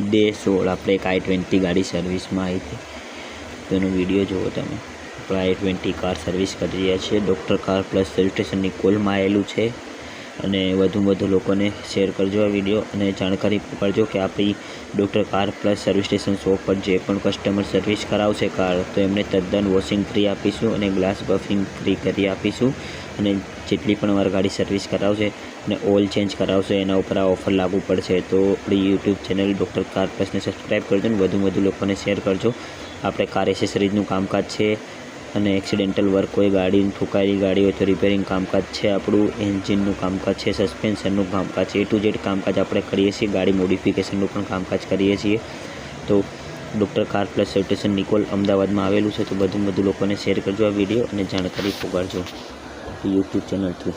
Day 16 આપણે એક i20 ગાડી સર્વિસમાં આવી હતી, તેનો વિડીયો જુઓ તમે। આપણે i20 કાર સર્વિસ કરી રહ્યા છીએ। Doctor Car Plus service station નિકોલમાં આવેલું છે અને વધુ લોકોને શેર કરજો આ વિડીયો અને જાણકારી કરજો કે આપણી doctor Car Plus service station shop પર જે પણ કસ્ટમર સર્વિસ કરાવશે કાર તો એમને તદ્દન વોશિંગ ફ્રી આપીશું અને ગ્લાસ બફિંગ ફ્રી કરી આપીશું અને જેટલી પણ વાર ગાડી સર્વિસ કરાવશે અને ઓઇલ ચેન્જ કરાવશે એના ઉપર આ ઓફર લાગુ પડશે। તો આપણી યુટ્યુબ ચેનલ ડૉક્ટર કાર પ્લસને સબસ્ક્રાઈબ કરજો અને વધુ લોકોને શેર કરજો। આપણે કાર એસેસરીઝનું કામકાજ છે અને એક્સિડેન્ટલ વર્ક હોય, ગાડી ઠુકાયેલી ગાડી હોય તો રિપેરિંગ કામકાજ છે આપણું, એન્જિનનું કામકાજ છે, સસ્પેન્શનનું કામકાજ છે, A to Z કામકાજ આપણે કરીએ છીએ। ગાડી મોડિફિકેશનનું પણ કામકાજ કરીએ છીએ। તો doctor Car Plus service station Nikol અમદાવાદમાં આવેલું છે। તો વધુ લોકોને શેર કરજો આ વિડીયો અને જાણકારી પહોંચાડજો યુટ્યુબ ચેનલ થ્રુ।